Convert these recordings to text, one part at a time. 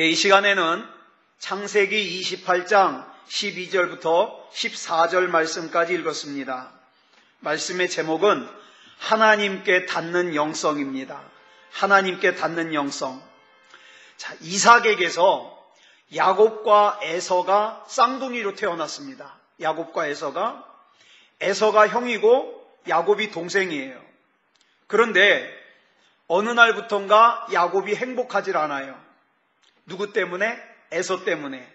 이 시간에는 창세기 28장 12절부터 14절 말씀까지 읽었습니다. 말씀의 제목은 하나님께 닿는 영성입니다. 하나님께 닿는 영성. 자, 이삭에게서 야곱과 에서가 쌍둥이로 태어났습니다. 야곱과 에서가 형이고 야곱이 동생이에요. 그런데 어느 날부턴가 야곱이 행복하질 않아요. 누구 때문에? 에서 때문에.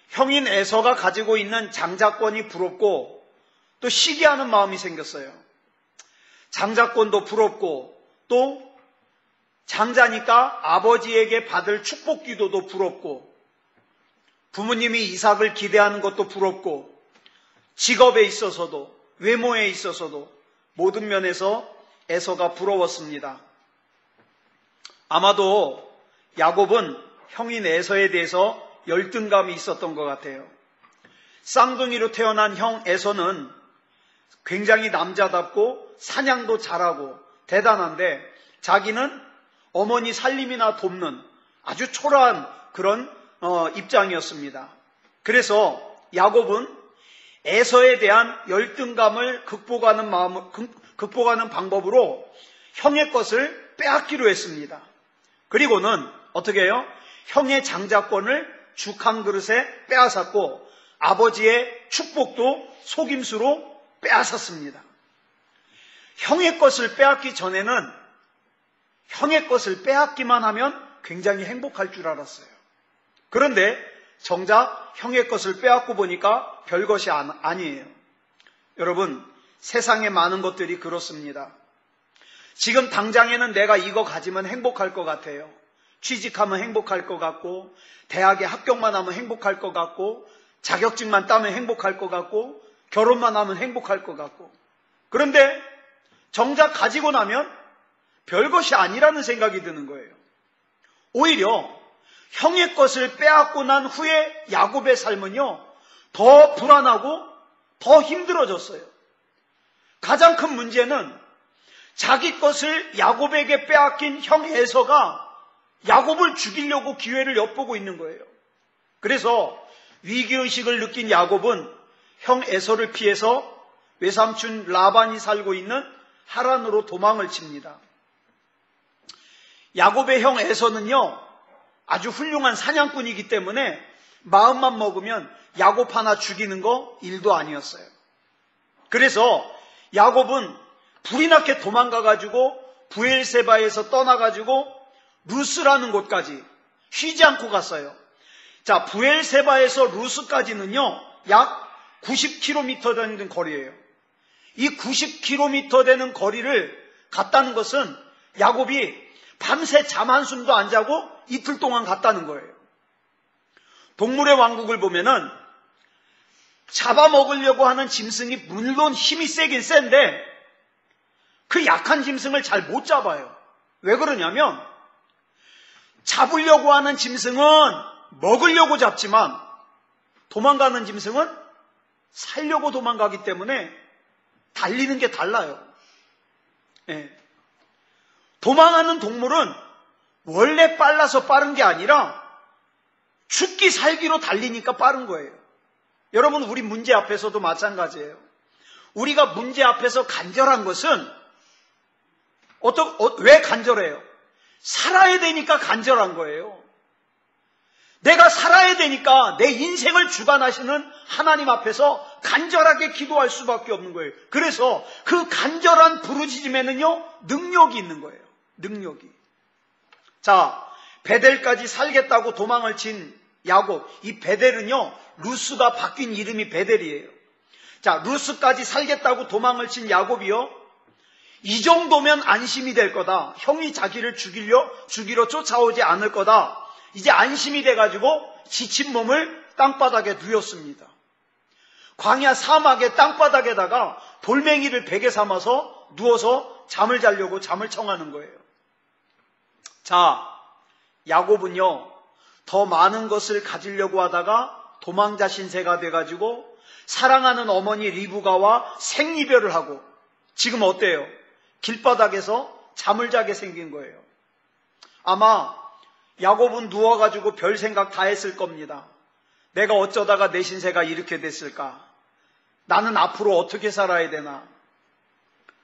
형인 에서가 가지고 있는 장자권이 부럽고 또 시기하는 마음이 생겼어요. 장자권도 부럽고 또 장자니까 아버지에게 받을 축복 기도도 부럽고 부모님이 이삭을 기대하는 것도 부럽고 직업에 있어서도 외모에 있어서도 모든 면에서 에서가 부러웠습니다. 아마도 야곱은 형인 에서에 대해서 열등감이 있었던 것 같아요. 쌍둥이로 태어난 형 에서는 굉장히 남자답고 사냥도 잘하고 대단한데 자기는 어머니 살림이나 돕는 아주 초라한 그런 입장이었습니다. 그래서 야곱은 에서에 대한 열등감을 극복하는 방법으로 형의 것을 빼앗기로 했습니다. 그리고는 어떻게 해요? 형의 장자권을 죽 한 그릇에 빼앗았고 아버지의 축복도 속임수로 빼앗았습니다. 형의 것을 빼앗기 전에는 형의 것을 빼앗기만 하면 굉장히 행복할 줄 알았어요. 그런데 정작 형의 것을 빼앗고 보니까 별것이 아니에요. 여러분, 세상에 많은 것들이 그렇습니다. 지금 당장에는 내가 이거 가지면 행복할 것 같아요. 취직하면 행복할 것 같고 대학에 합격만 하면 행복할 것 같고 자격증만 따면 행복할 것 같고 결혼만 하면 행복할 것 같고 그런데 정작 가지고 나면 별것이 아니라는 생각이 드는 거예요. 오히려 형의 것을 빼앗고 난 후에 야곱의 삶은요 더 불안하고 더 힘들어졌어요. 가장 큰 문제는 자기 것을 야곱에게 빼앗긴 형 에서가 야곱을 죽이려고 기회를 엿보고 있는 거예요. 그래서 위기의식을 느낀 야곱은 형 에서를 피해서 외삼촌 라반이 살고 있는 하란으로 도망을 칩니다. 야곱의 형 에서는요 아주 훌륭한 사냥꾼이기 때문에 마음만 먹으면 야곱 하나 죽이는 거 일도 아니었어요. 그래서 야곱은 불이 나게 도망가가지고 브엘세바에서 떠나가지고 루스라는 곳까지 쉬지 않고 갔어요. 자, 브엘세바에서 루스까지는요 약 90km 되는 거리예요. 이 90km 되는 거리를 갔다는 것은 야곱이 밤새 잠 한숨도 안 자고 이틀 동안 갔다는 거예요. 동물의 왕국을 보면은 잡아먹으려고 하는 짐승이 물론 힘이 세긴 센데 그 약한 짐승을 잘 못 잡아요. 왜 그러냐면 잡으려고 하는 짐승은 먹으려고 잡지만 도망가는 짐승은 살려고 도망가기 때문에 달리는 게 달라요. 예. 도망하는 동물은 원래 빨라서 빠른 게 아니라 죽기 살기로 달리니까 빠른 거예요. 여러분, 우리 문제 앞에서도 마찬가지예요. 우리가 문제 앞에서 간절한 것은 왜 간절해요? 살아야 되니까 간절한 거예요. 내가 살아야 되니까 내 인생을 주관하시는 하나님 앞에서 간절하게 기도할 수밖에 없는 거예요. 그래서 그 간절한 부르짖음에는요 능력이 있는 거예요. 능력이. 자, 베델까지 살겠다고 도망을 친 야곱. 이 베델은요 루스가 바뀐 이름이 베델이에요. 자, 루스까지 살겠다고 도망을 친 야곱이요 이 정도면 안심이 될 거다. 형이 자기를 죽이러 쫓아오지 않을 거다. 이제 안심이 돼가지고 지친 몸을 땅바닥에 누웠습니다. 광야 사막의 땅바닥에다가 돌멩이를 베개 삼아서 누워서 잠을 자려고 잠을 청하는 거예요. 자, 야곱은요 더 많은 것을 가지려고 하다가 도망자 신세가 돼가지고 사랑하는 어머니 리브가와 생이별을 하고 지금 어때요? 길바닥에서 잠을 자게 생긴 거예요. 아마 야곱은 누워가지고 별 생각 다 했을 겁니다. 내가 어쩌다가 내 신세가 이렇게 됐을까? 나는 앞으로 어떻게 살아야 되나?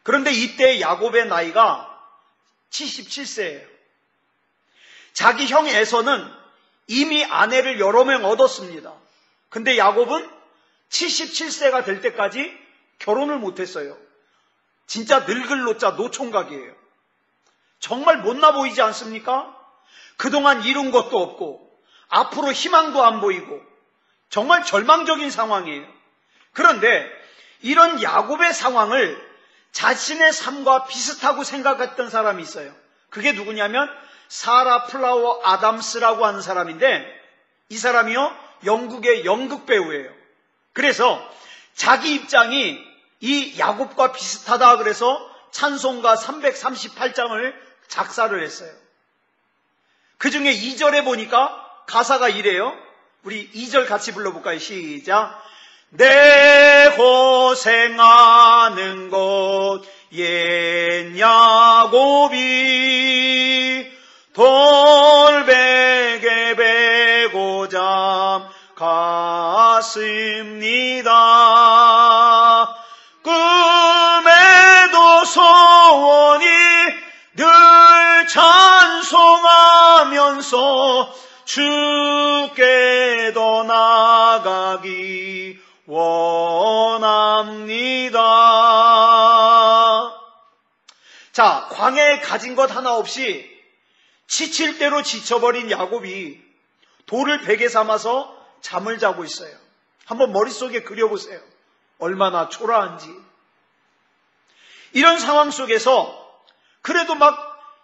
그런데 이때 야곱의 나이가 77세예요. 자기 형 에서는 이미 아내를 여러 명 얻었습니다. 근데 야곱은 77세가 될 때까지 결혼을 못했어요. 진짜 늙을 노자 노총각이에요. 정말 못나 보이지 않습니까? 그동안 이룬 것도 없고 앞으로 희망도 안 보이고 정말 절망적인 상황이에요. 그런데 이런 야곱의 상황을 자신의 삶과 비슷하고 생각했던 사람이 있어요. 그게 누구냐면 사라 플라워 아담스라고 하는 사람인데, 이 사람이요 영국의 연극 배우예요. 그래서 자기 입장이 이 야곱과 비슷하다 그래서 찬송가 338장을 작사를 했어요. 그 중에 2절에 보니까 가사가 이래요. 우리 2절 같이 불러볼까요? 시작. 내 고생하는 곳 옛 야곱이 돌베개 베고자 갔습니다. 꿈에도 소원이 늘 찬송하면서 주께도 나가기 원합니다. 자, 광야에 가진 것 하나 없이 지칠 대로 지쳐버린 야곱이 돌을 베개 삼아서 잠을 자고 있어요. 한번 머릿속에 그려보세요. 얼마나 초라한지. 이런 상황 속에서 그래도 막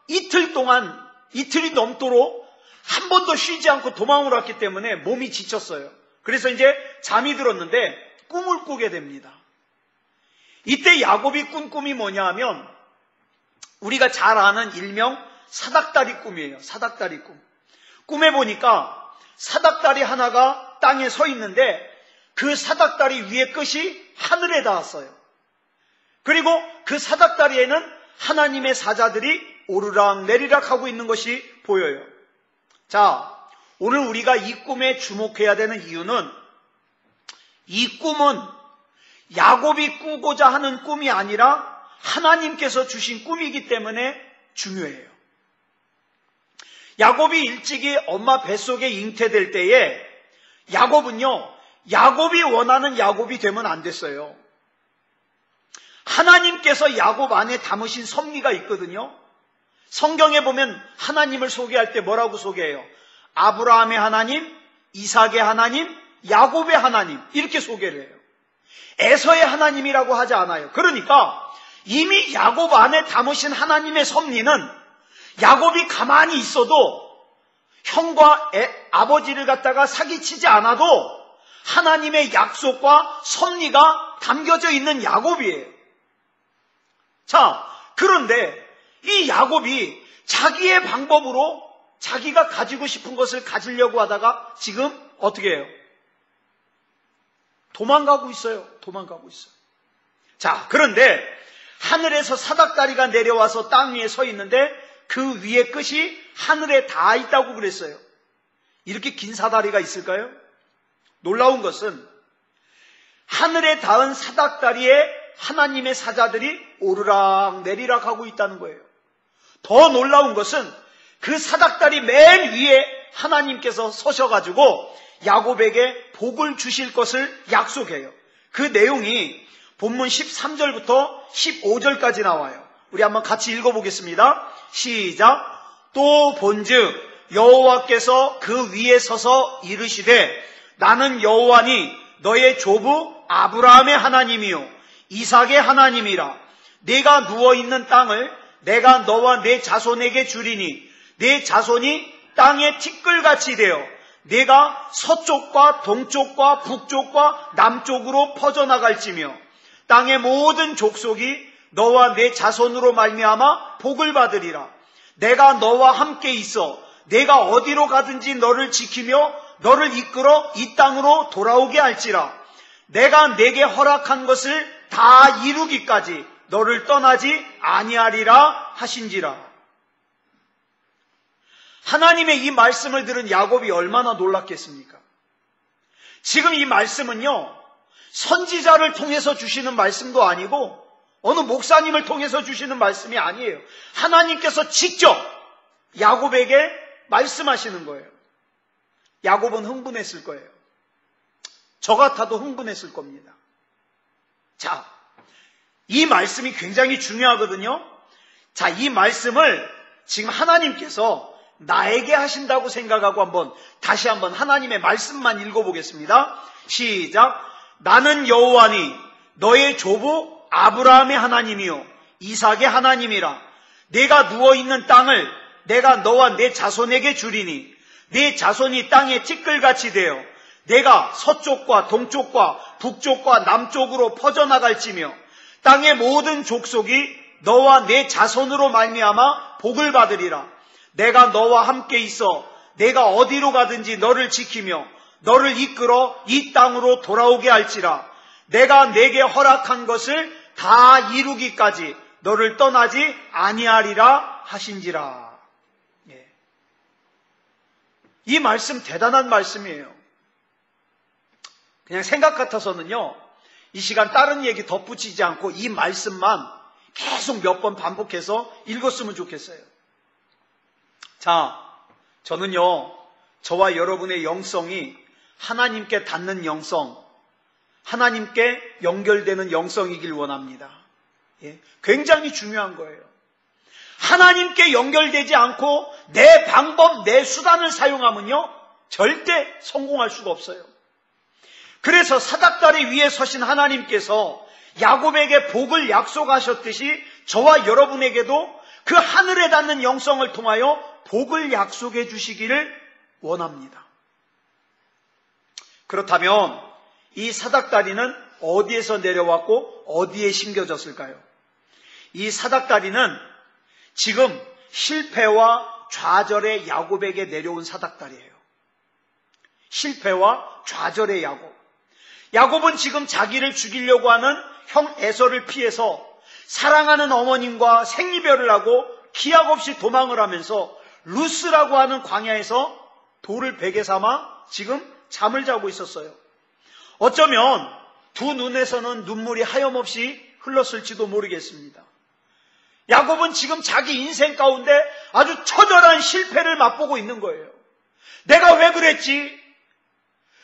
이틀이 넘도록 한 번도 쉬지 않고 도망을 왔기 때문에 몸이 지쳤어요. 그래서 이제 잠이 들었는데 꿈을 꾸게 됩니다. 이때 야곱이 꾼 꿈이 뭐냐 하면 우리가 잘 아는 일명 사닥다리 꿈이에요. 사닥다리 꿈. 꿈에 보니까 사닥다리 하나가 땅에 서 있는데 그 사닥다리 위에 끝이 하늘에 닿았어요. 그리고 그 사닥다리에는 하나님의 사자들이 오르락 내리락 하고 있는 것이 보여요. 자, 오늘 우리가 이 꿈에 주목해야 되는 이유는 이 꿈은 야곱이 꾸고자 하는 꿈이 아니라 하나님께서 주신 꿈이기 때문에 중요해요. 야곱이 일찍이 엄마 뱃속에 잉태될 때에 야곱은요, 야곱이 원하는 야곱이 되면 안 됐어요. 하나님께서 야곱 안에 담으신 섭리가 있거든요. 성경에 보면 하나님을 소개할 때 뭐라고 소개해요? 아브라함의 하나님, 이삭의 하나님, 야곱의 하나님, 이렇게 소개를 해요. 에서의 하나님이라고 하지 않아요. 그러니까 이미 야곱 안에 담으신 하나님의 섭리는 야곱이 가만히 있어도 형과 아버지를 갖다가 사기치지 않아도 하나님의 약속과 섭리가 담겨져 있는 야곱이에요. 자, 그런데 이 야곱이 자기의 방법으로 자기가 가지고 싶은 것을 가지려고 하다가 지금 어떻게 해요? 도망가고 있어요. 도망가고 있어요. 자, 그런데 하늘에서 사닥다리가 내려와서 땅 위에 서 있는데 그 위에 끝이 하늘에 닿아 있다고 그랬어요. 이렇게 긴 사다리가 있을까요? 놀라운 것은 하늘에 닿은 사닥다리에 하나님의 사자들이 오르락 내리락 하고 있다는 거예요. 더 놀라운 것은 그 사닥다리 맨 위에 하나님께서 서셔가지고 야곱에게 복을 주실 것을 약속해요. 그 내용이 본문 13절부터 15절까지 나와요. 우리 한번 같이 읽어보겠습니다. 시작. 또 본즉 여호와께서 그 위에 서서 이르시되 나는 여호와니 너의 조부 아브라함의 하나님이요 이삭의 하나님이라. 네가 누워있는 땅을 내가 너와 네 자손에게 주리니 네 자손이 땅의 티끌같이 되어 네가 서쪽과 동쪽과 북쪽과 남쪽으로 퍼져나갈지며 땅의 모든 족속이 너와 네 자손으로 말미암아 복을 받으리라. 내가 너와 함께 있어 내가 어디로 가든지 너를 지키며 너를 이끌어 이 땅으로 돌아오게 할지라. 내가 네게 허락한 것을 다 이루기까지 너를 떠나지 아니하리라 하신지라. 하나님의 이 말씀을 들은 야곱이 얼마나 놀랐겠습니까? 지금 이 말씀은요, 선지자를 통해서 주시는 말씀도 아니고 어느 목사님을 통해서 주시는 말씀이 아니에요. 하나님께서 직접 야곱에게 말씀하시는 거예요. 야곱은 흥분했을 거예요. 저 같아도 흥분했을 겁니다. 자, 이 말씀이 굉장히 중요하거든요. 자, 이 말씀을 지금 하나님께서 나에게 하신다고 생각하고 다시 한번 하나님의 말씀만 읽어보겠습니다. 시작. 나는 여호와니 너의 조부 아브라함의 하나님이요 이삭의 하나님이라. 내가 누워있는 땅을 내가 너와 내 자손에게 주리니 네 자손이 땅에 티끌같이 되어 내가 서쪽과 동쪽과 북쪽과 남쪽으로 퍼져나갈지며 땅의 모든 족속이 너와 내 자손으로 말미암아 복을 받으리라. 내가 너와 함께 있어 내가 어디로 가든지 너를 지키며 너를 이끌어 이 땅으로 돌아오게 할지라. 내가 내게 허락한 것을 다 이루기까지 너를 떠나지 아니하리라 하신지라. 예. 이 말씀 대단한 말씀이에요. 그냥 생각 같아서는요, 이 시간 다른 얘기 덧붙이지 않고 이 말씀만 계속 몇 번 반복해서 읽었으면 좋겠어요. 자, 저는요, 저와 여러분의 영성이 하나님께 닿는 영성, 하나님께 연결되는 영성이길 원합니다. 예, 굉장히 중요한 거예요. 하나님께 연결되지 않고 내 방법, 내 수단을 사용하면요, 절대 성공할 수가 없어요. 그래서 사닥다리 위에 서신 하나님께서 야곱에게 복을 약속하셨듯이 저와 여러분에게도 그 하늘에 닿는 영성을 통하여 복을 약속해 주시기를 원합니다. 그렇다면 이 사닥다리는 어디에서 내려왔고 어디에 심겨졌을까요? 이 사닥다리는 지금 실패와 좌절의 야곱에게 내려온 사닥다리예요. 실패와 좌절의 야곱. 야곱은 지금 자기를 죽이려고 하는 형 에서를 피해서 사랑하는 어머님과 생이별을 하고 기약 없이 도망을 하면서 루스라고 하는 광야에서 돌을 베개 삼아 지금 잠을 자고 있었어요. 어쩌면 두 눈에서는 눈물이 하염없이 흘렀을지도 모르겠습니다. 야곱은 지금 자기 인생 가운데 아주 처절한 실패를 맛보고 있는 거예요. 내가 왜 그랬지?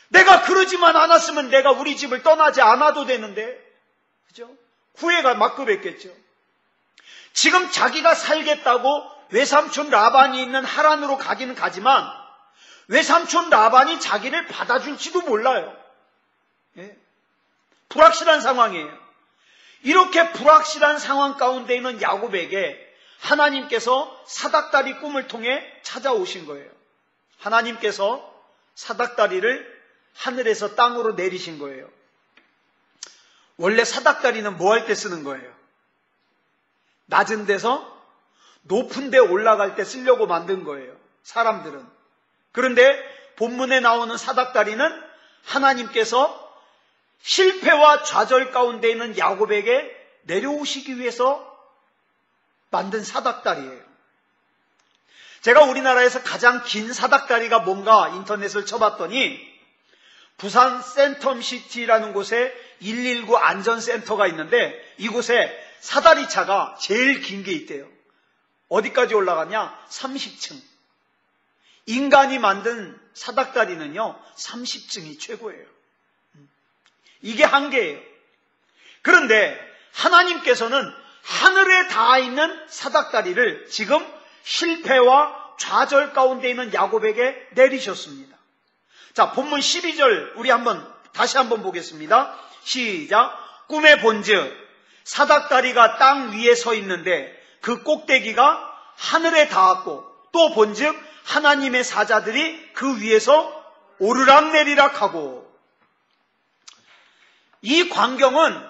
내가 그러지만 않았으면 내가 우리 집을 떠나지 않아도 되는데, 그죠? 후회가 막급했겠죠. 지금 자기가 살겠다고 외삼촌 라반이 있는 하란으로 가기는 가지만 외삼촌 라반이 자기를 받아줄지도 몰라요. 예? 불확실한 상황이에요. 이렇게 불확실한 상황 가운데 있는 야곱에게 하나님께서 사닥다리 꿈을 통해 찾아오신 거예요. 하나님께서 사닥다리를 하늘에서 땅으로 내리신 거예요. 원래 사닥다리는 뭐 할 때 쓰는 거예요? 낮은 데서 높은 데 올라갈 때 쓰려고 만든 거예요, 사람들은. 그런데 본문에 나오는 사닥다리는 하나님께서 실패와 좌절 가운데 있는 야곱에게 내려오시기 위해서 만든 사닥다리예요. 제가 우리나라에서 가장 긴 사닥다리가 뭔가 인터넷을 쳐봤더니 부산 센텀시티라는 곳에 119 안전센터가 있는데 이곳에 사다리차가 제일 긴 게 있대요. 어디까지 올라가냐? 30층. 인간이 만든 사닥다리는요, 30층이 최고예요. 이게 한계예요. 그런데 하나님께서는 하늘에 닿아 있는 사닥다리를 지금 실패와 좌절 가운데 있는 야곱에게 내리셨습니다. 자, 본문 12절 우리 다시 한번 보겠습니다. 시작. 꿈에 본즉 사닥다리가 땅 위에 서 있는데 그 꼭대기가 하늘에 닿았고 또 본즉 하나님의 사자들이 그 위에서 오르락내리락 하고. 이 광경은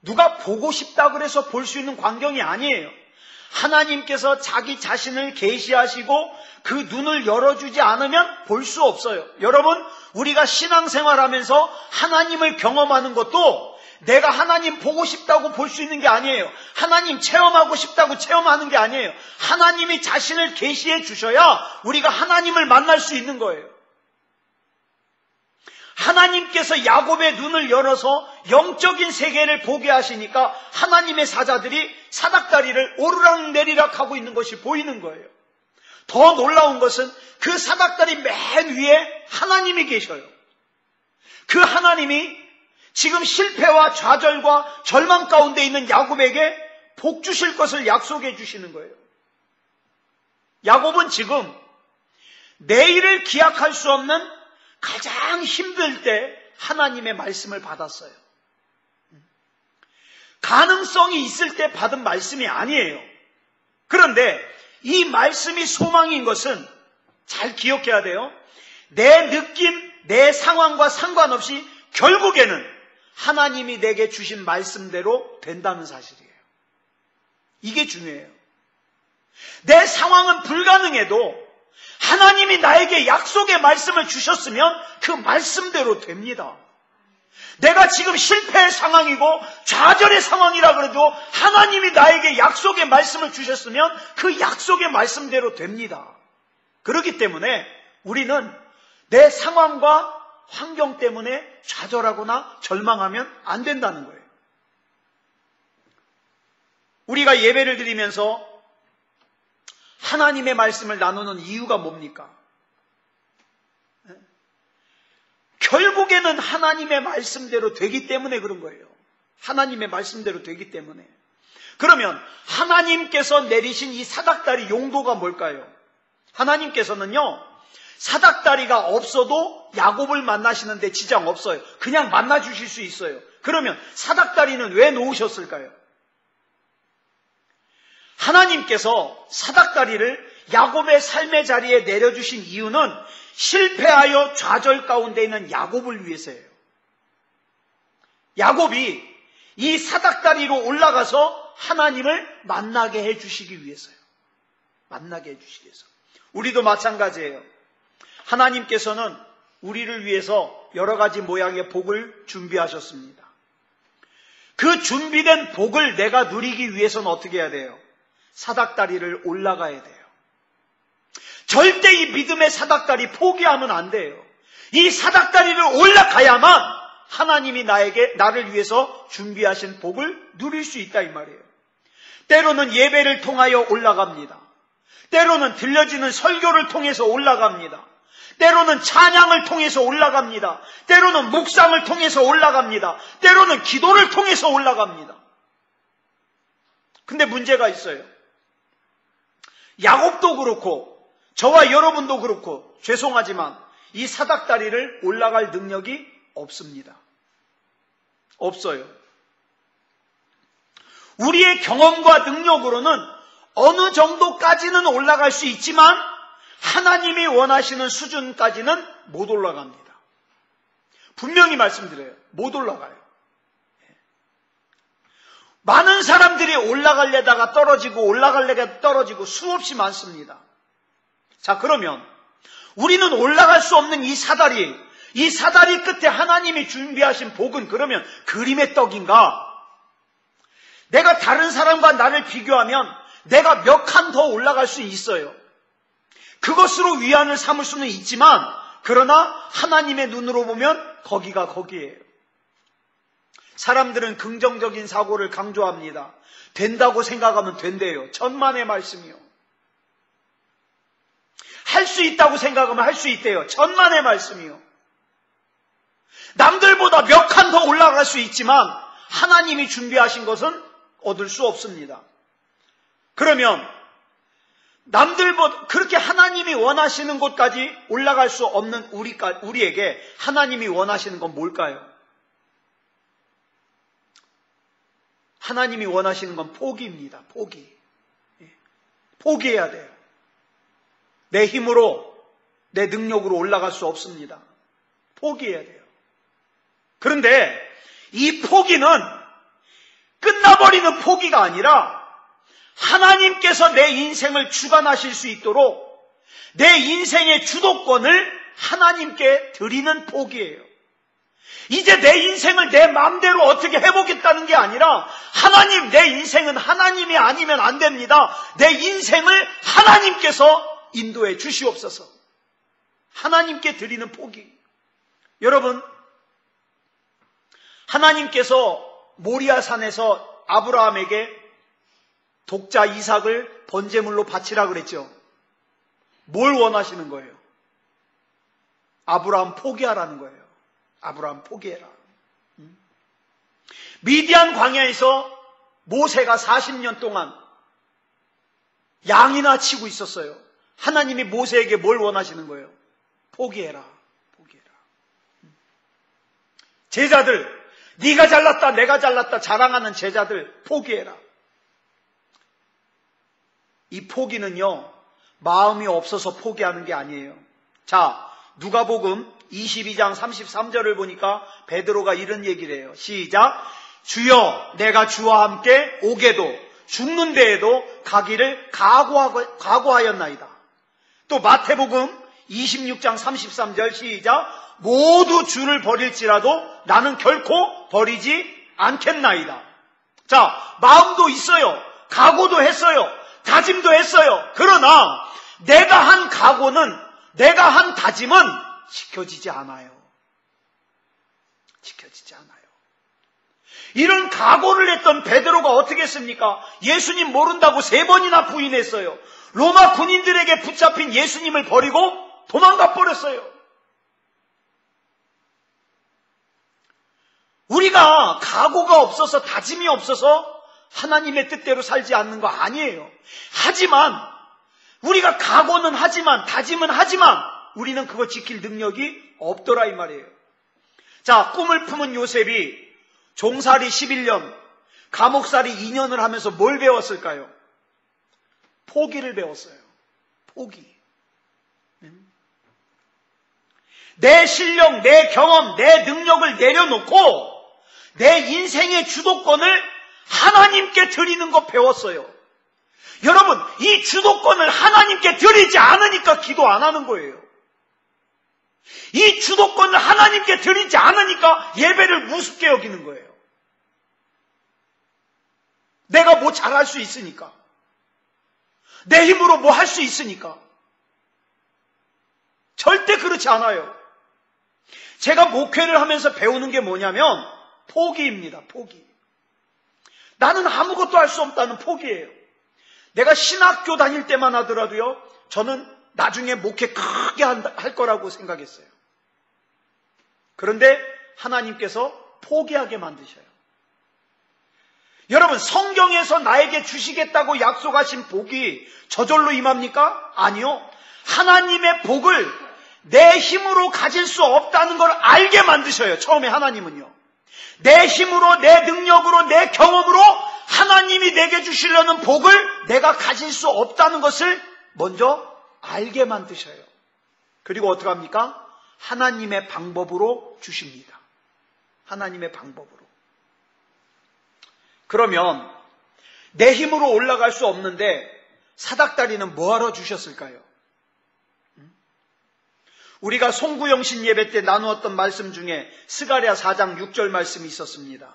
누가 보고 싶다 그래서 볼 수 있는 광경이 아니에요. 하나님께서 자기 자신을 계시하시고 그 눈을 열어주지 않으면 볼 수 없어요. 여러분, 우리가 신앙생활하면서 하나님을 경험하는 것도 내가 하나님 보고 싶다고 볼 수 있는 게 아니에요. 하나님 체험하고 싶다고 체험하는 게 아니에요. 하나님이 자신을 계시해 주셔야 우리가 하나님을 만날 수 있는 거예요. 하나님께서 야곱의 눈을 열어서 영적인 세계를 보게 하시니까 하나님의 사자들이 사닥다리를 오르락내리락 하고 있는 것이 보이는 거예요. 더 놀라운 것은 그 사닥다리 맨 위에 하나님이 계셔요. 그 하나님이 지금 실패와 좌절과 절망 가운데 있는 야곱에게 복 주실 것을 약속해 주시는 거예요. 야곱은 지금 내일을 기약할 수 없는 가장 힘들 때 하나님의 말씀을 받았어요. 가능성이 있을 때 받은 말씀이 아니에요. 그런데 이 말씀이 소망인 것은 잘 기억해야 돼요. 내 느낌, 내 상황과 상관없이 결국에는 하나님이 내게 주신 말씀대로 된다는 사실이에요. 이게 중요해요. 내 상황은 불가능해도 하나님이 나에게 약속의 말씀을 주셨으면 그 말씀대로 됩니다. 내가 지금 실패의 상황이고 좌절의 상황이라 그래도 하나님이 나에게 약속의 말씀을 주셨으면 그 약속의 말씀대로 됩니다. 그렇기 때문에 우리는 내 상황과 환경 때문에 좌절하거나 절망하면 안 된다는 거예요. 우리가 예배를 드리면서 하나님의 말씀을 나누는 이유가 뭡니까? 결국에는 하나님의 말씀대로 되기 때문에 그런 거예요. 하나님의 말씀대로 되기 때문에. 그러면 하나님께서 내리신 이 사닥다리 용도가 뭘까요? 하나님께서는요, 사닥다리가 없어도 야곱을 만나시는데 지장 없어요. 그냥 만나 주실 수 있어요. 그러면 사닥다리는 왜 놓으셨을까요? 하나님께서 사닥다리를 야곱의 삶의 자리에 내려주신 이유는 실패하여 좌절 가운데 있는 야곱을 위해서예요. 야곱이 이 사닥다리로 올라가서 하나님을 만나게 해주시기 위해서요. 만나게 해주시기 위해서. 우리도 마찬가지예요. 하나님께서는 우리를 위해서 여러 가지 모양의 복을 준비하셨습니다. 그 준비된 복을 내가 누리기 위해서는 어떻게 해야 돼요? 사닥다리를 올라가야 돼요. 절대 이 믿음의 사닥다리 포기하면 안 돼요. 이 사닥다리를 올라가야만 하나님이 나를 위해서 준비하신 복을 누릴 수 있다 이 말이에요. 때로는 예배를 통하여 올라갑니다. 때로는 들려지는 설교를 통해서 올라갑니다. 때로는 찬양을 통해서 올라갑니다. 때로는 묵상을 통해서 올라갑니다. 때로는 기도를 통해서 올라갑니다. 근데 문제가 있어요. 야곱도 그렇고 저와 여러분도 그렇고 죄송하지만 이 사닥다리를 올라갈 능력이 없습니다. 없어요. 우리의 경험과 능력으로는 어느 정도까지는 올라갈 수 있지만 하나님이 원하시는 수준까지는 못 올라갑니다. 분명히 말씀드려요. 못 올라가요. 많은 사람들이 올라가려다가 떨어지고 올라가려다가 떨어지고 수없이 많습니다. 자, 그러면 우리는 올라갈 수 없는 이 사다리 끝에 하나님이 준비하신 복은 그러면 그림의 떡인가? 내가 다른 사람과 나를 비교하면 내가 몇 칸 더 올라갈 수 있어요. 그것으로 위안을 삼을 수는 있지만 그러나 하나님의 눈으로 보면 거기가 거기예요. 사람들은 긍정적인 사고를 강조합니다. 된다고 생각하면 된대요. 천만의 말씀이요. 할 수 있다고 생각하면 할 수 있대요. 천만의 말씀이요. 남들보다 몇 칸 더 올라갈 수 있지만 하나님이 준비하신 것은 얻을 수 없습니다. 그러면 남들보다 그렇게 하나님이 원하시는 곳까지 올라갈 수 없는 우리에게 하나님이 원하시는 건 뭘까요? 하나님이 원하시는 건 포기입니다. 포기. 포기해야 돼요. 내 힘으로, 내 능력으로 올라갈 수 없습니다. 포기해야 돼요. 그런데 이 포기는 끝나버리는 포기가 아니라 하나님께서 내 인생을 주관하실 수 있도록 내 인생의 주도권을 하나님께 드리는 포기예요. 이제 내 인생을 내 마음대로 어떻게 해보겠다는 게 아니라 하나님, 내 인생은 하나님이 아니면 안 됩니다. 내 인생을 하나님께서 인도해 주시옵소서. 하나님께 드리는 포기. 여러분, 하나님께서 모리아산에서 아브라함에게 독자 이삭을 번제물로 바치라 그랬죠. 뭘 원하시는 거예요? 아브라함 포기하라는 거예요. 아브라함 포기해라. 미디안 광야에서 모세가 40년 동안 양이나 치고 있었어요. 하나님이 모세에게 뭘 원하시는 거예요? 포기해라. 포기해라. 제자들, 네가 잘났다 내가 잘났다 자랑하는 제자들 포기해라. 이 포기는요, 마음이 없어서 포기하는 게 아니에요. 자, 누가복음 22장 33절을 보니까 베드로가 이런 얘기를 해요. 시작. 주여, 내가 주와 함께 오게도 죽는 데에도 가기를 각오하였나이다. 또 마태복음 26장 33절 시작. 모두 주를 버릴지라도 나는 결코 버리지 않겠나이다. 자, 마음도 있어요. 각오도 했어요. 다짐도 했어요. 그러나 내가 한 각오는, 내가 한 다짐은 지켜지지 않아요. 지켜지지 않아요. 이런 각오를 했던 베드로가 어떻게 했습니까? 예수님 모른다고 3번이나 부인했어요. 로마 군인들에게 붙잡힌 예수님을 버리고 도망가 버렸어요. 우리가 각오가 없어서, 다짐이 없어서 하나님의 뜻대로 살지 않는 거 아니에요. 하지만 우리가 각오는 하지만, 다짐은 하지만 우리는 그거 지킬 능력이 없더라 이 말이에요. 자, 꿈을 품은 요셉이 종살이 11년, 감옥살이 2년을 하면서 뭘 배웠을까요? 포기를 배웠어요. 포기. 내 실력, 내 경험, 내 능력을 내려놓고 내 인생의 주도권을 하나님께 드리는 거 배웠어요. 여러분, 이 주도권을 하나님께 드리지 않으니까 기도 안 하는 거예요. 이 주도권을 하나님께 드리지 않으니까 예배를 우습게 여기는 거예요. 내가 뭐 잘할 수 있으니까, 내 힘으로 뭐 할 수 있으니까. 절대 그렇지 않아요. 제가 목회를 하면서 배우는 게 뭐냐면 포기입니다. 포기. 나는 아무것도 할 수 없다는 포기예요. 내가 신학교 다닐 때만 하더라도요, 저는 나중에 목회 크게 할 거라고 생각했어요. 그런데 하나님께서 포기하게 만드셔요. 여러분, 성경에서 나에게 주시겠다고 약속하신 복이 저절로 임합니까? 아니요. 하나님의 복을 내 힘으로 가질 수 없다는 걸 알게 만드셔요. 처음에 하나님은요. 내 힘으로, 내 능력으로, 내 경험으로 하나님이 내게 주시려는 복을 내가 가질 수 없다는 것을 먼저 알게 만드셔요. 그리고 어떻게 합니까? 하나님의 방법으로 주십니다. 하나님의 방법으로. 그러면 내 힘으로 올라갈 수 없는데 사닥다리는 뭐하러 주셨을까요? 우리가 송구영신 예배 때 나누었던 말씀 중에 스가랴 4장 6절 말씀이 있었습니다.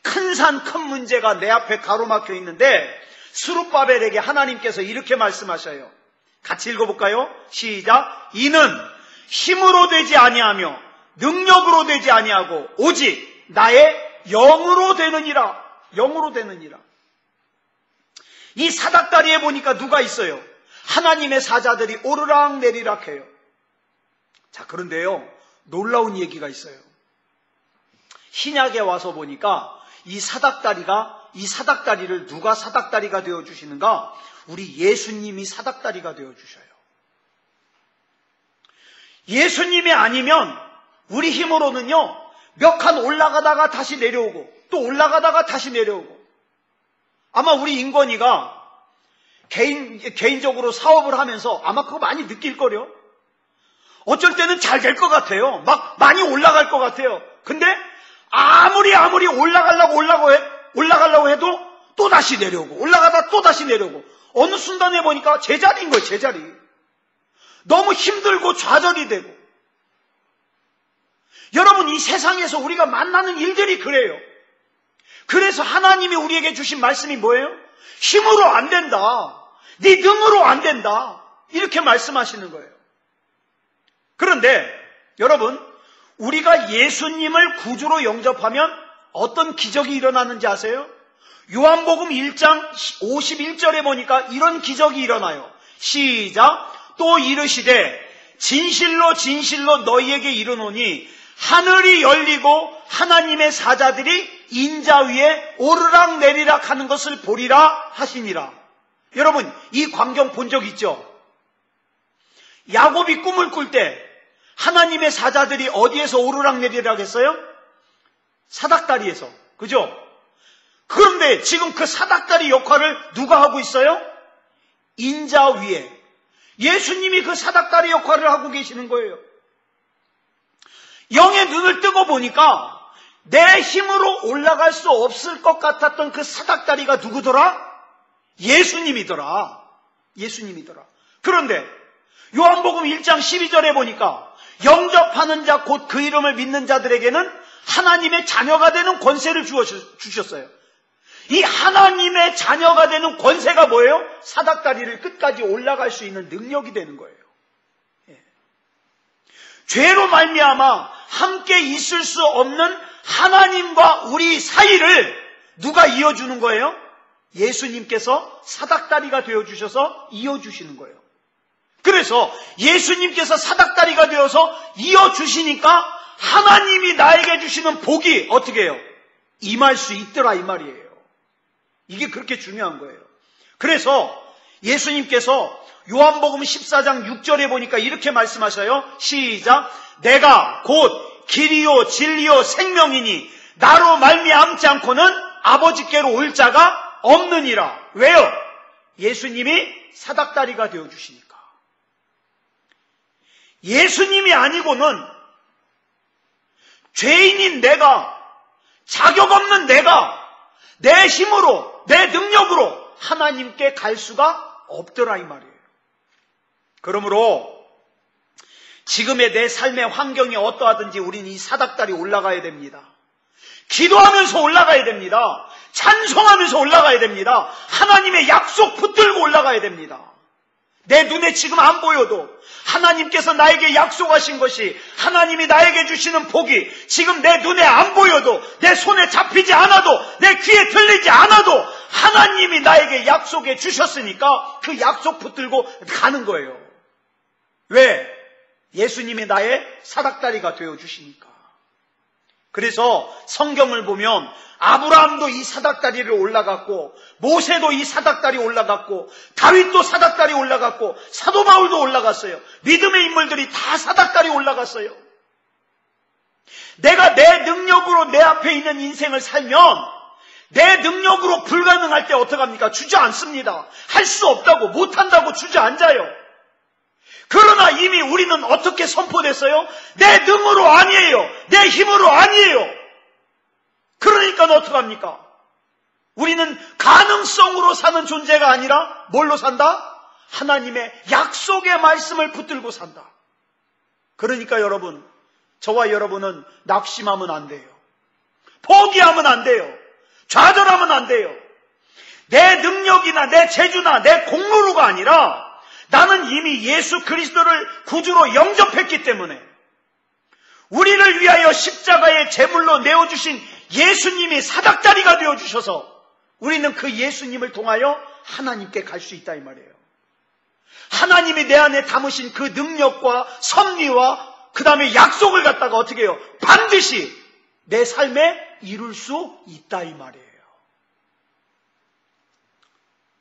큰 산, 큰 문제가 내 앞에 가로막혀 있는데 스룹바벨에게 하나님께서 이렇게 말씀하셔요. 같이 읽어볼까요? 시작. 이는 힘으로 되지 아니하며 능력으로 되지 아니하고 오직 나의 영으로 되느니라. 영으로 되느니라. 이 사닥다리에 보니까 누가 있어요? 하나님의 사자들이 오르락 내리락 해요. 자, 그런데요, 놀라운 얘기가 있어요. 신약에 와서 보니까 이 사닥다리를 누가 사닥다리가 되어주시는가? 우리 예수님이 사닥다리가 되어주셔요. 예수님이 아니면 우리 힘으로는요, 몇 칸 올라가다가 다시 내려오고 또 올라가다가 다시 내려오고. 아마 우리 인권이가 개인적으로 사업을 하면서 아마 그거 많이 느낄걸요. 어쩔 때는 잘 될 것 같아요. 막 많이 올라갈 것 같아요. 근데 아무리 올라가려고 해도 또 다시 내려오고, 올라가다 또 다시 내려오고, 어느 순간에 보니까 제자리인 거예요. 제자리. 너무 힘들고 좌절이 되고. 여러분, 이 세상에서 우리가 만나는 일들이 그래요. 그래서 하나님이 우리에게 주신 말씀이 뭐예요? 힘으로 안 된다. 네 능으로 안 된다. 이렇게 말씀하시는 거예요. 그런데 여러분, 우리가 예수님을 구주로 영접하면 어떤 기적이 일어나는지 아세요? 요한복음 1장 51절에 보니까 이런 기적이 일어나요. 시작. 또 이르시되 진실로 진실로 너희에게 이르노니 하늘이 열리고 하나님의 사자들이 인자 위에 오르락 내리락 하는 것을 보리라 하시니라. 여러분, 이 광경 본 적 있죠? 야곱이 꿈을 꿀 때 하나님의 사자들이 어디에서 오르락 내리락 했어요? 사닥다리에서. 그죠? 그런데 지금 그 사닥다리 역할을 누가 하고 있어요? 인자 위에. 예수님이 그 사닥다리 역할을 하고 계시는 거예요. 영의 눈을 뜨고 보니까 내 힘으로 올라갈 수 없을 것 같았던 그 사닥다리가 누구더라? 예수님이더라. 예수님이더라. 그런데 요한복음 1장 12절에 보니까 영접하는 자 곧 그 이름을 믿는 자들에게는 하나님의 자녀가 되는 권세를 주셨어요. 이 하나님의 자녀가 되는 권세가 뭐예요? 사닥다리를 끝까지 올라갈 수 있는 능력이 되는 거예요. 죄로 말미암아 함께 있을 수 없는 하나님과 우리 사이를 누가 이어주는 거예요? 예수님께서 사닥다리가 되어주셔서 이어주시는 거예요. 그래서 예수님께서 사닥다리가 되어서 이어주시니까 하나님이 나에게 주시는 복이 어떻게 해요? 임할 수 있더라 이 말이에요. 이게 그렇게 중요한 거예요. 그래서 예수님께서 요한복음 14장 6절에 보니까 이렇게 말씀하셔요. 시작. 내가 곧 길이요 진리요 생명이니 나로 말미암지 않고는 아버지께로 올 자가 없느니라. 왜요? 예수님이 사닥다리가 되어주시니까. 예수님이 아니고는 죄인인 내가, 자격 없는 내가 내 힘으로, 내 능력으로 하나님께 갈 수가 없더라 이 말이에요. 그러므로 지금의 내 삶의 환경이 어떠하든지 우리는 이 사닥다리 올라가야 됩니다. 기도하면서 올라가야 됩니다. 찬송하면서 올라가야 됩니다. 하나님의 약속 붙들고 올라가야 됩니다. 내 눈에 지금 안 보여도 하나님께서 나에게 약속하신 것이, 하나님이 나에게 주시는 복이 지금 내 눈에 안 보여도, 내 손에 잡히지 않아도, 내 귀에 들리지 않아도 하나님이 나에게 약속해 주셨으니까 그 약속 붙들고 가는 거예요. 왜? 예수님이 나의 사닥다리가 되어주시니까. 그래서 성경을 보면 아브라함도 이 사닥다리를 올라갔고, 모세도 이 사닥다리 올라갔고, 다윗도 사닥다리 올라갔고, 사도 바울도 올라갔어요. 믿음의 인물들이 다 사닥다리 올라갔어요. 내가 내 능력으로 내 앞에 있는 인생을 살면 내 능력으로 불가능할 때 어떡합니까? 주저앉습니다. 할 수 없다고, 못한다고 주저앉아요. 그러나 이미 우리는 어떻게 선포됐어요? 내 능으로 아니에요. 내 힘으로 아니에요. 그러니까 어떡합니까? 우리는 가능성으로 사는 존재가 아니라 뭘로 산다? 하나님의 약속의 말씀을 붙들고 산다. 그러니까 여러분, 저와 여러분은 낙심하면 안 돼요. 포기하면 안 돼요. 좌절하면 안 돼요. 내 능력이나 내 재주나 내 공로로가 아니라 나는 이미 예수 그리스도를 구주로 영접했기 때문에, 우리를 위하여 십자가의 제물로 내어주신 예수님이 사닥다리가 되어주셔서 우리는 그 예수님을 통하여 하나님께 갈 수 있다 이 말이에요. 하나님이 내 안에 담으신 그 능력과 섭리와 그 다음에 약속을 갖다가 어떻게 해요? 반드시 내 삶에 이룰 수 있다 이 말이에요.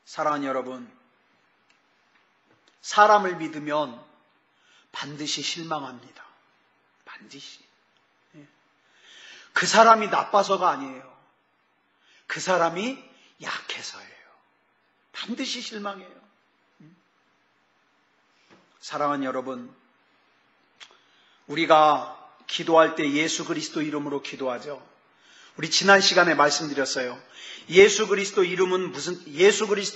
사랑하는 여러분, 사람을 믿으면 반드시 실망합니다. 반드시. 그 사람이 나빠서가 아니에요. 그 사람이 약해서예요. 반드시 실망해요. 사랑하는 여러분, 우리가 기도할 때 예수 그리스도 이름으로 기도하죠. 우리 지난 시간에 말씀드렸어요. 예수 그리스도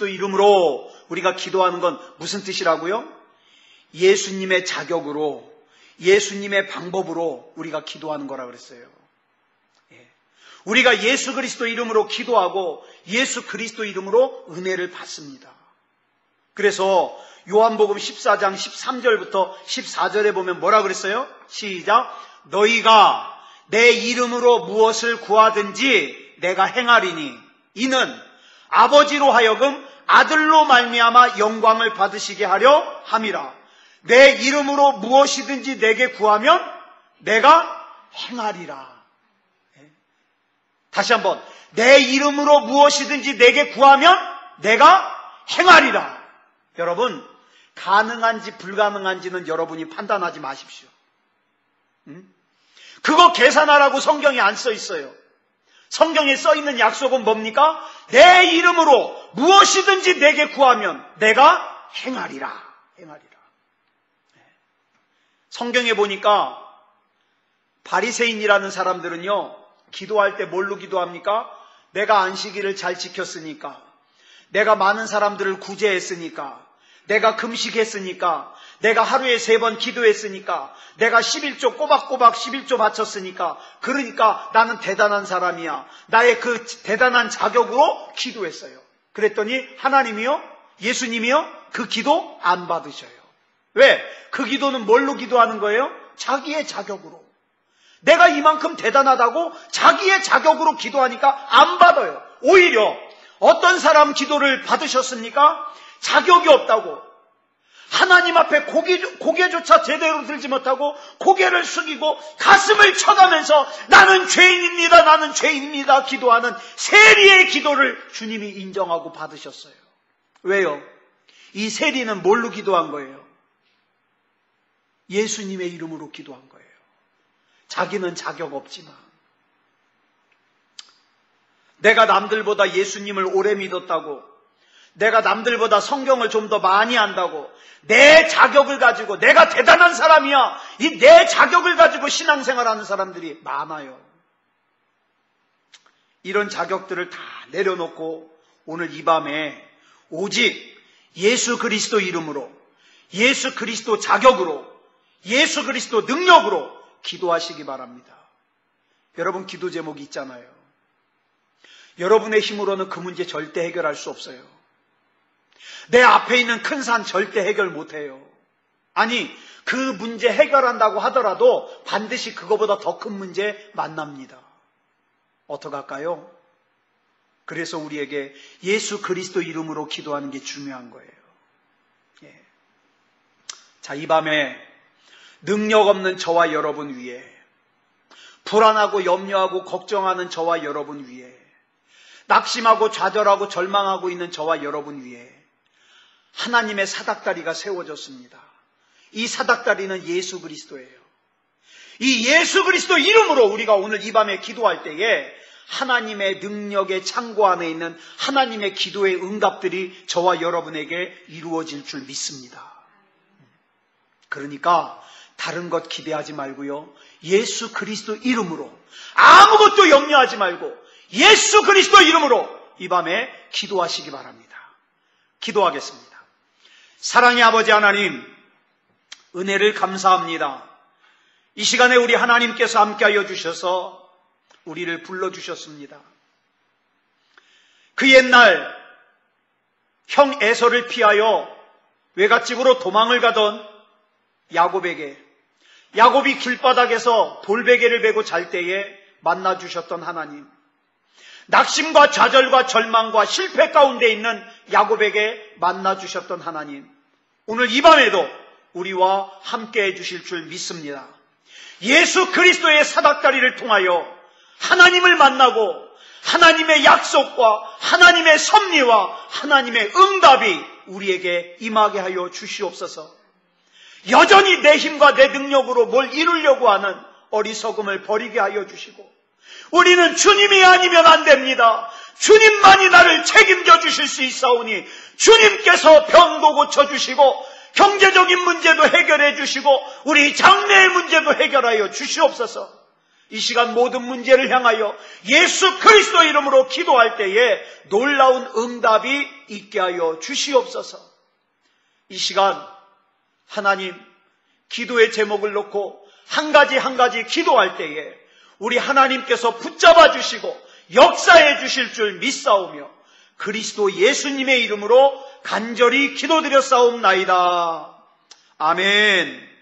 이름으로 우리가 기도하는 건 무슨 뜻이라고요? 예수님의 자격으로, 예수님의 방법으로 우리가 기도하는 거라 그랬어요. 우리가 예수 그리스도 이름으로 기도하고 예수 그리스도 이름으로 은혜를 받습니다. 그래서 요한복음 14장 13절부터 14절에 보면 뭐라 그랬어요? 시작. 너희가 내 이름으로 무엇을 구하든지 내가 행하리니 이는 아버지로 하여금 아들로 말미암아 영광을 받으시게 하려 함이라. 내 이름으로 무엇이든지 내게 구하면 내가 행하리라. 다시 한번, 내 이름으로 무엇이든지 내게 구하면 내가 행하리라. 여러분, 가능한지 불가능한지는 여러분이 판단하지 마십시오. 그거 계산하라고 성경에 안 써 있어요. 성경에 써 있는 약속은 뭡니까? 내 이름으로 무엇이든지 내게 구하면 내가 행하리라. 행하리라. 성경에 보니까 바리새인이라는 사람들은요, 기도할 때 뭘로 기도합니까? 내가 안식일을 잘 지켰으니까, 내가 많은 사람들을 구제했으니까, 내가 금식했으니까, 내가 하루에 3번 기도했으니까, 내가 11조 꼬박꼬박 11조 바쳤으니까, 그러니까 나는 대단한 사람이야. 나의 그 대단한 자격으로 기도했어요. 그랬더니 하나님이요? 예수님이요? 그 기도 안 받으셔요. 왜? 그 기도는 뭘로 기도하는 거예요? 자기의 자격으로. 내가 이만큼 대단하다고 자기의 자격으로 기도하니까 안 받아요. 오히려 어떤 사람 기도를 받으셨습니까? 자격이 없다고 하나님 앞에 고개조차 제대로 들지 못하고 고개를 숙이고 가슴을 쳐가면서 나는 죄인입니다, 나는 죄인입니다 기도하는 세리의 기도를 주님이 인정하고 받으셨어요. 왜요? 이 세리는 뭘로 기도한 거예요? 예수님의 이름으로 기도한 거예요. 자기는 자격 없지만, 내가 남들보다 예수님을 오래 믿었다고, 내가 남들보다 성경을 좀 더 많이 안다고, 내 자격을 가지고 내가 대단한 사람이야, 이 내 자격을 가지고 신앙생활하는 사람들이 많아요. 이런 자격들을 다 내려놓고 오늘 이 밤에 오직 예수 그리스도 이름으로, 예수 그리스도 자격으로, 예수 그리스도 능력으로 기도하시기 바랍니다. 여러분, 기도 제목이 있잖아요. 여러분의 힘으로는 그 문제 절대 해결할 수 없어요. 내 앞에 있는 큰 산 절대 해결 못해요. 아니, 그 문제 해결한다고 하더라도 반드시 그거보다 더 큰 문제 만납니다. 어떡할까요? 그래서 우리에게 예수 그리스도 이름으로 기도하는 게 중요한 거예요. 예. 자, 이 밤에 능력 없는 저와 여러분 위에, 불안하고 염려하고 걱정하는 저와 여러분 위에, 낙심하고 좌절하고 절망하고 있는 저와 여러분 위에 하나님의 사닥다리가 세워졌습니다. 이 사닥다리는 예수 그리스도예요. 이 예수 그리스도 이름으로 우리가 오늘 이 밤에 기도할 때에 하나님의 능력의 창고 안에 있는 하나님의 기도의 응답들이 저와 여러분에게 이루어질 줄 믿습니다. 그러니까 다른 것 기대하지 말고요, 예수 그리스도 이름으로 아무것도 염려하지 말고 예수 그리스도 이름으로 이 밤에 기도하시기 바랍니다. 기도하겠습니다. 사랑의 아버지 하나님, 은혜를 감사합니다. 이 시간에 우리 하나님께서 함께하여 주셔서 우리를 불러주셨습니다. 그 옛날 형 에서를 피하여 외갓집으로 도망을 가던 야곱에게, 야곱이 길바닥에서 돌베개를 베고 잘 때에 만나주셨던 하나님, 낙심과 좌절과 절망과 실패 가운데 있는 야곱에게 만나주셨던 하나님, 오늘 이 밤에도 우리와 함께 해주실 줄 믿습니다. 예수 그리스도의 사닥다리를 통하여 하나님을 만나고 하나님의 약속과 하나님의 섭리와 하나님의 응답이 우리에게 임하게 하여 주시옵소서. 여전히 내 힘과 내 능력으로 뭘 이루려고 하는 어리석음을 버리게 하여 주시고, 우리는 주님이 아니면 안 됩니다. 주님만이 나를 책임져 주실 수 있사오니 주님께서 병도 고쳐주시고 경제적인 문제도 해결해 주시고 우리 장래의 문제도 해결하여 주시옵소서. 이 시간 모든 문제를 향하여 예수 그리스도 이름으로 기도할 때에 놀라운 응답이 있게 하여 주시옵소서. 이 시간 하나님, 기도의 제목을 놓고 한 가지 한 가지 기도할 때에 우리 하나님께서 붙잡아 주시고 역사해 주실 줄 믿사오며 그리스도 예수님의 이름으로 간절히 기도드렸사옵나이다. 아멘.